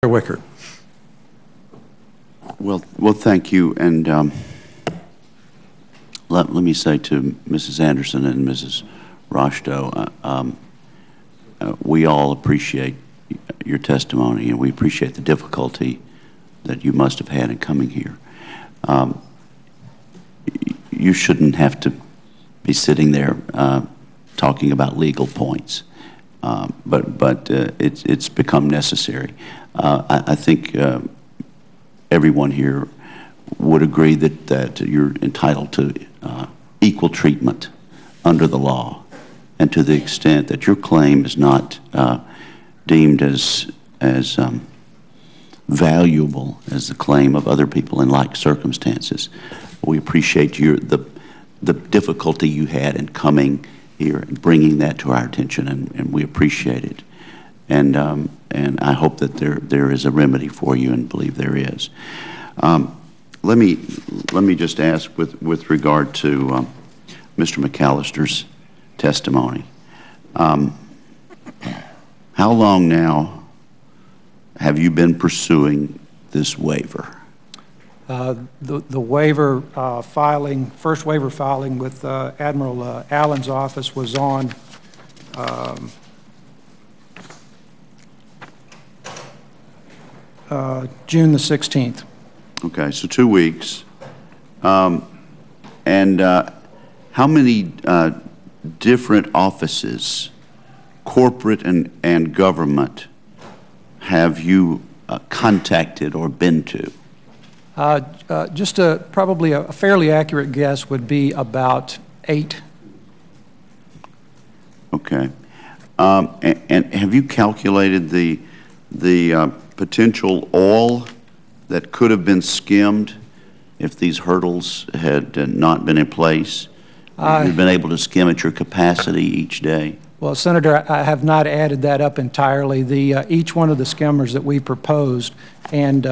Roger Wicker. Well, thank you. And let me say to Mrs. Anderson and Mrs. Rochdo, we all appreciate your testimony, and we appreciate the difficulty that you must have had in coming here. You shouldn't have to be sitting there talking about legal points, but it's become necessary. I think everyone here would agree that you're entitled to equal treatment under the law, and to the extent that your claim is not deemed as valuable as the claim of other people in like circumstances. We appreciate the difficulty you had in coming here and bringing that to our attention, and we appreciate it. And I hope that there is a remedy for you, and believe there is. Let me just ask with regard to Mr. McAllister's testimony. How long now have you been pursuing this waiver? The waiver filing, first waiver filing with Admiral Allen's office was on June the 16th. Okay, so 2 weeks. And how many different offices, corporate and government, have you contacted or been to? Just probably a fairly accurate guess would be about 8. Okay. And have you calculated the potential oil that could have been skimmed if these hurdles had not been in place? You've been able to skim at your capacity each day? Well, Senator, I have not added that up entirely. Each one of the skimmers that we proposed, and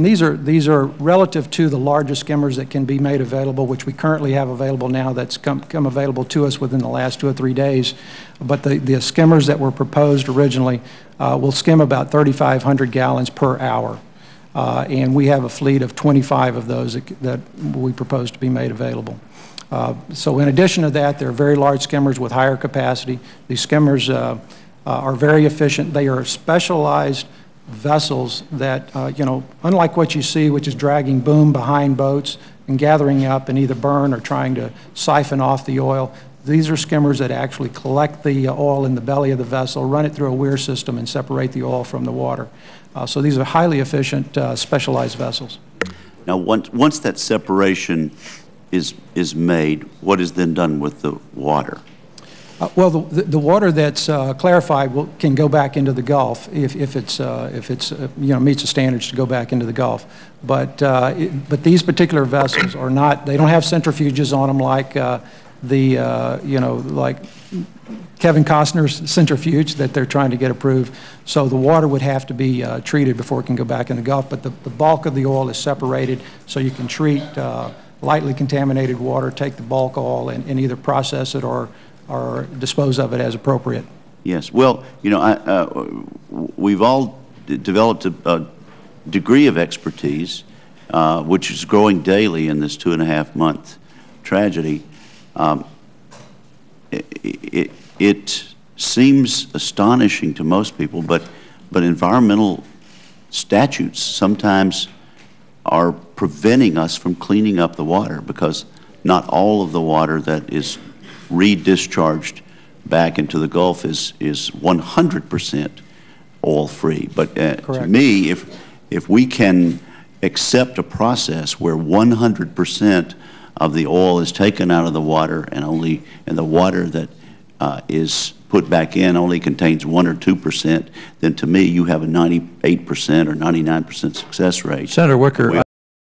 these are relative to the largest skimmers that can be made available, which we currently have available now. That's come available to us within the last 2 or 3 days. But the skimmers that were proposed originally will skim about 3,500 gallons per hour, and we have a fleet of 25 of those that we propose to be made available. So in addition to that, there are very large skimmers with higher capacity. These skimmers are very efficient. They are specialized vessels that, unlike what you see, which is dragging boom behind boats and gathering up and either burn or trying to siphon off the oil, these are skimmers that actually collect the oil in the belly of the vessel, run it through a weir system, and separate the oil from the water. So these are highly efficient, specialized vessels. Now, once that separation is made, what is then done with the water? Well, the water that's clarified can go back into the Gulf if it's meets the standards to go back into the Gulf. But these particular vessels are not. They don't have centrifuges on them like like Kevin Costner's centrifuge that they're trying to get approved. So the water would have to be treated before it can go back in the Gulf. But the bulk of the oil is separated, so you can treat lightly contaminated water, take the bulk oil, and either process it or dispose of it as appropriate. Yes. Well, we've all developed a degree of expertise, which is growing daily in this 2.5-month tragedy. It seems astonishing to most people, but environmental statutes sometimes are preventing us from cleaning up the water, because not all of the water that is redischarged back into the Gulf is 100% oil-free. But to me, if we can accept a process where 100% of the oil is taken out of the water, and the water that is put back in only contains 1 or 2%, then to me you have a 98% or 99% success rate. Senator Wicker,